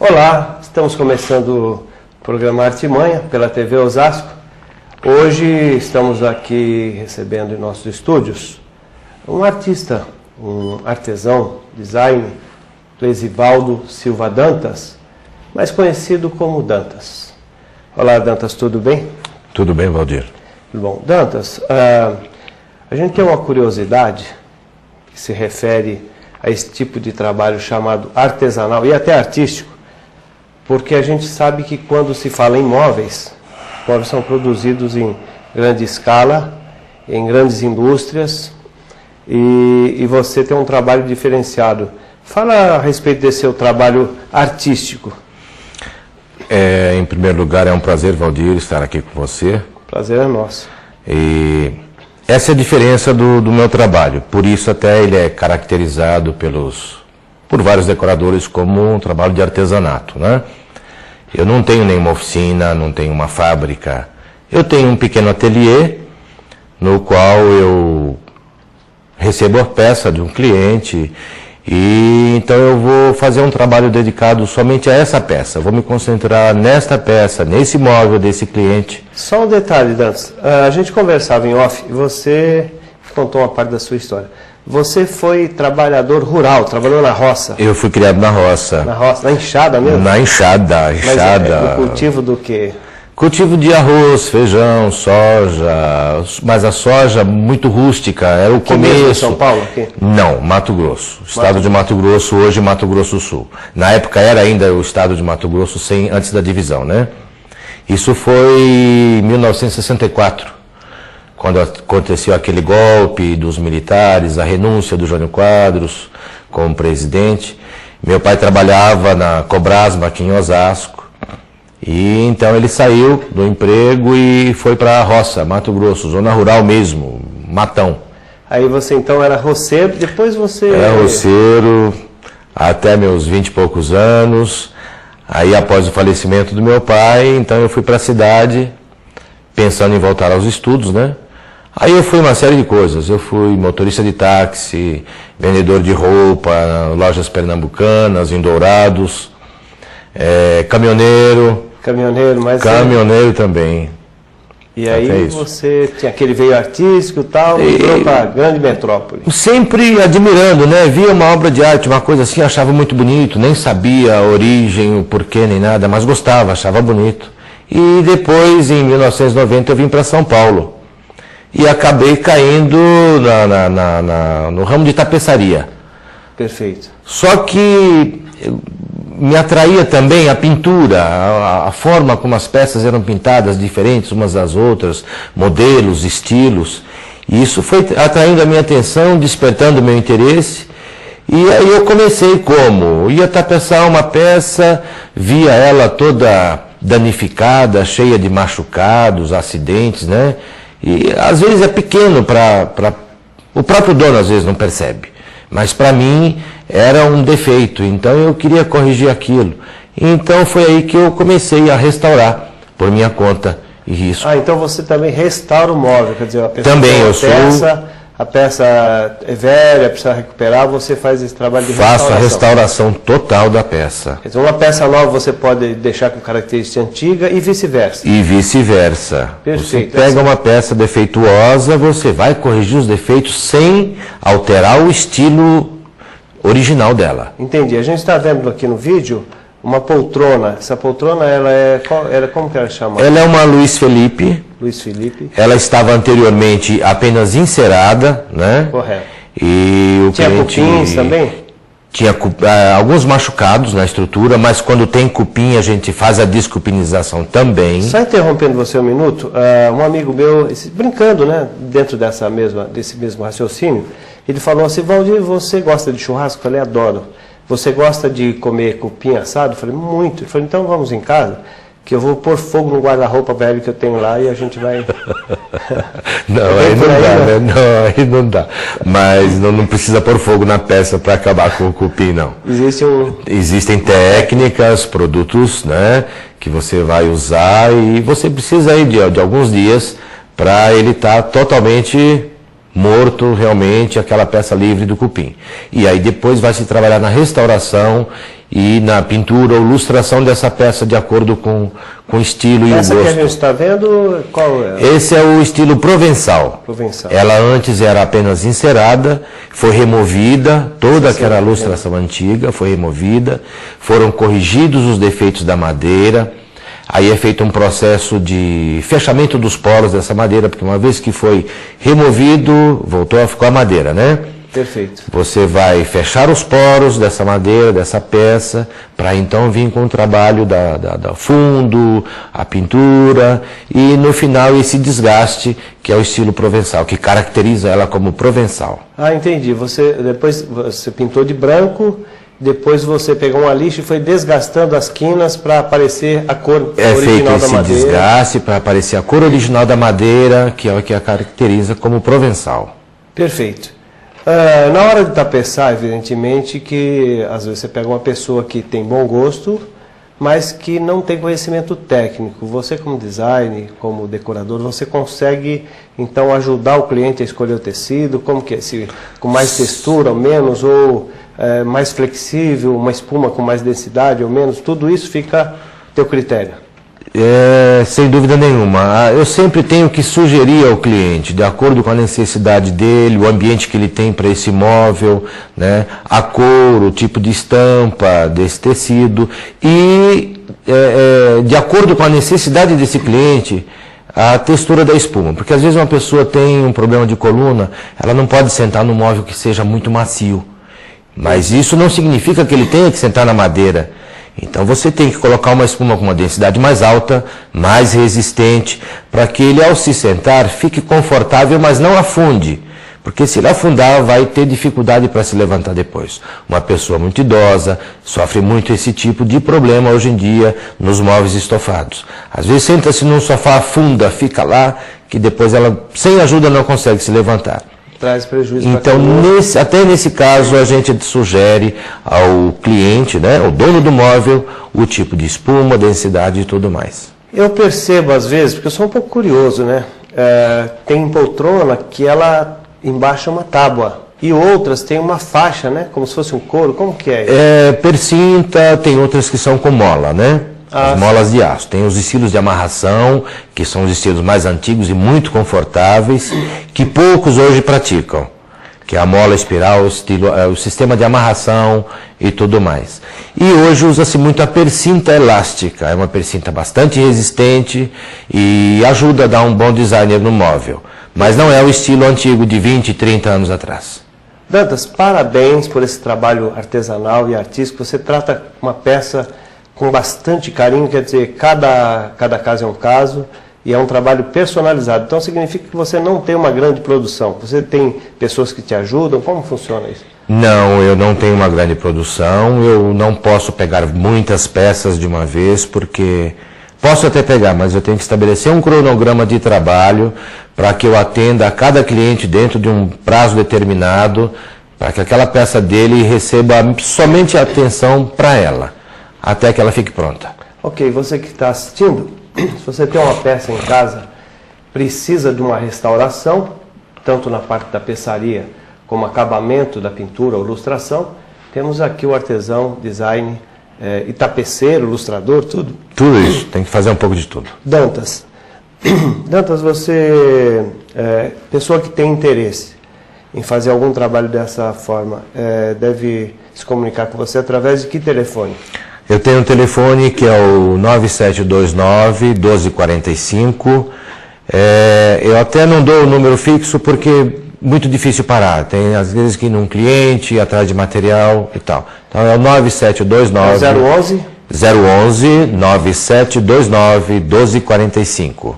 Olá, estamos começando o programa Artimanha pela TV Osasco. Hoje estamos aqui recebendo em nossos estúdios um artista, um artesão, design, Clesivaldo Silva Dantas, mais conhecido como Dantas. Olá, Dantas, tudo bem? Tudo bem, Valdir. Bom, Dantas, a gente tem uma curiosidade que se refere a esse tipo de trabalho chamado artesanal e até artístico, porque a gente sabe que quando se fala em móveis, móveis são produzidos em grande escala, em grandes indústrias, e você tem um trabalho diferenciado. Fala a respeito desse seu trabalho artístico. Em primeiro lugar, é um prazer, Valdir, estar aqui com você. Prazer é nosso. E essa é a diferença do meu trabalho. Por isso até ele é caracterizado por vários decoradores como um trabalho de artesanato, né? Eu não tenho nenhuma oficina, não tenho uma fábrica. Eu tenho um pequeno ateliê no qual eu recebo a peça de um cliente e então eu vou fazer um trabalho dedicado somente a essa peça. Vou me concentrar nesta peça, nesse móvel desse cliente. Só um detalhe, Dantas. A gente conversava em off e você contou uma parte da sua história. Você foi trabalhador rural, trabalhou na roça. Eu fui criado na roça. Na roça, na enxada mesmo? Na enxada. Mas no cultivo do quê? Cultivo de arroz, feijão, soja, mas a soja muito rústica, era o começo. Mesmo em São Paulo? Aqui? Não, Mato Grosso. Estado de Mato Grosso, hoje Mato Grosso do Sul. Na época era ainda o estado de Mato Grosso antes da divisão, né? Isso foi em 1964. Quando aconteceu aquele golpe dos militares, a renúncia do Jânio Quadros como presidente. Meu pai trabalhava na Cobrasma aqui em Osasco. E então ele saiu do emprego e foi para a roça, Mato Grosso, zona rural mesmo, matão. Aí você então era roceiro, depois você... Era roceiro até meus 20 e poucos anos. Aí após o falecimento do meu pai, então eu fui para a cidade pensando em voltar aos estudos, né? Aí eu fui uma série de coisas, eu fui motorista de táxi, vendedor de roupa, lojas pernambucanas, em Dourados, caminhoneiro. Caminhoneiro, mas... Caminhoneiro também. E aí você tinha aquele veio artístico e tal, entrou para a grande metrópole. Sempre admirando, né? Via uma obra de arte, uma coisa assim, achava muito bonito, nem sabia a origem, o porquê, nem nada, mas gostava, achava bonito. E depois, em 1990, eu vim para São Paulo. E acabei caindo no ramo de tapeçaria. Perfeito. Só que me atraía também a pintura, a forma como as peças eram pintadas, diferentes umas das outras, modelos, estilos. E isso foi atraindo a minha atenção, despertando o meu interesse. E aí eu comecei como? Ia tapeçar uma peça, via ela toda danificada, cheia de machucados, acidentes, né? E às vezes é pequeno o próprio dono às vezes não percebe, mas para mim era um defeito, então eu queria corrigir aquilo. Então foi aí que eu comecei a restaurar por minha conta e risco. Então você também restaura o móvel, quer dizer, a pessoa também tem eu sou... a peça é velha, precisa recuperar, você faz esse trabalho de restauração. Faço a restauração total da peça. Quer dizer, uma peça nova você pode deixar com característica antiga e vice-versa. E vice-versa. Perfeito. Você pega uma peça defeituosa, você vai corrigir os defeitos sem alterar o estilo original dela. Entendi. A gente está vendo aqui no vídeo uma poltrona. Essa poltrona, como que ela chama? Ela é uma Luiz Felipe. Luiz Felipe. Ela estava anteriormente apenas encerada, né? Correto. E o tinha cliente cupins também? Tinha alguns machucados na estrutura, mas quando tem cupim a gente faz a descupinização também. Só interrompendo você um minuto, um amigo meu, brincando, né, dentro desse mesmo raciocínio, ele falou assim: Valdir, você gosta de churrasco? Eu falei: adoro. Você gosta de comer cupim assado? Eu falei: muito. Ele falou: então vamos em casa, que eu vou pôr fogo no guarda-roupa velho que eu tenho lá e a gente vai... Não, aí não dá, né? Não, aí não dá. Mas não precisa pôr fogo na peça para acabar com o cupim, não. Existem técnicas, produtos, né, que você vai usar e você precisa aí de alguns dias para ele estar totalmente morto, realmente, aquela peça livre do cupim. E aí depois vai se trabalhar na restauração e na pintura ou ilustração dessa peça de acordo com o estilo e o gosto. Essa que a gente está vendo, qual é? Esse é o estilo provençal. Ela antes era apenas encerada, foi removida, toda aquela ilustração antiga foi removida, foram corrigidos os defeitos da madeira, aí é feito um processo de fechamento dos poros dessa madeira, porque uma vez que foi removido, voltou a ficar a madeira, né? Perfeito. Você vai fechar os poros dessa madeira, dessa peça, para então vir com o trabalho da fundo, a pintura e no final esse desgaste que é o estilo provençal, que caracteriza ela como provençal. Ah, entendi. Depois você pintou de branco, depois você pegou uma lixa e foi desgastando as quinas para aparecer a cor original da madeira. É feito esse desgaste para aparecer a cor original da madeira, que é o que a caracteriza como provençal. Perfeito. Na hora de tapeçar, evidentemente que às vezes você pega uma pessoa que tem bom gosto, mas que não tem conhecimento técnico. Você como designer, como decorador, você consegue então ajudar o cliente a escolher o tecido, como que é, se com mais textura ou menos, ou mais flexível, uma espuma com mais densidade ou menos, tudo isso fica a teu critério. Sem dúvida nenhuma. Eu sempre tenho que sugerir ao cliente, de acordo com a necessidade dele, o ambiente que ele tem para esse móvel, né, a cor, o tipo de estampa desse tecido e, de acordo com a necessidade desse cliente, a textura da espuma. Porque às vezes uma pessoa tem um problema de coluna, ela não pode sentar num móvel que seja muito macio. Mas isso não significa que ele tenha que sentar na madeira. Então você tem que colocar uma espuma com uma densidade mais alta, mais resistente, para que ele ao se sentar fique confortável, mas não afunde. Porque se ele afundar, vai ter dificuldade para se levantar depois. Uma pessoa muito idosa sofre muito esse tipo de problema hoje em dia nos móveis estofados. Às vezes senta-se num sofá, afunda, fica lá, que depois ela sem ajuda não consegue se levantar. Traz prejuízo. Então, até nesse caso, a gente sugere ao cliente, né, o dono do móvel, o tipo de espuma, densidade e tudo mais. Eu percebo às vezes, porque eu sou um pouco curioso, né? Tem poltrona que ela embaixo é uma tábua e outras tem uma faixa, né? Como se fosse um couro. Como que é? Percinta, tem outras que são com mola, né? As molas de aço. Tem os estilos de amarração, que são os estilos mais antigos e muito confortáveis, que poucos hoje praticam, que é a mola espiral, o sistema de amarração e tudo mais. E hoje usa-se muito a percinta elástica, é uma percinta bastante resistente e ajuda a dar um bom design no móvel, mas não é o estilo antigo de 20, 30 anos atrás. Dantas, parabéns por esse trabalho artesanal e artístico. Você trata uma peça com bastante carinho, quer dizer, cada caso é um caso e é um trabalho personalizado. Então significa que você não tem uma grande produção, você tem pessoas que te ajudam, como funciona isso? Não, eu não tenho uma grande produção, eu não posso pegar muitas peças de uma vez, porque posso até pegar, mas eu tenho que estabelecer um cronograma de trabalho para que eu atenda a cada cliente dentro de um prazo determinado, para que aquela peça dele receba somente a atenção para ela, até que ela fique pronta. Ok, você que está assistindo, se você tem uma peça em casa, precisa de uma restauração, tanto na parte da peçaria como acabamento da pintura ou ilustração, temos aqui o artesão, design, e tapeceiro, ilustrador, tudo. Tudo isso, tem que fazer um pouco de tudo. Dantas, você, pessoa que tem interesse em fazer algum trabalho dessa forma, deve se comunicar com você através de que telefone? Eu tenho um telefone que é o 9729-1245. Eu até não dou o número fixo porque é muito difícil parar. Tem às vezes que ir num cliente, ir atrás de material e tal. Então é o 9729 011 9729-1245.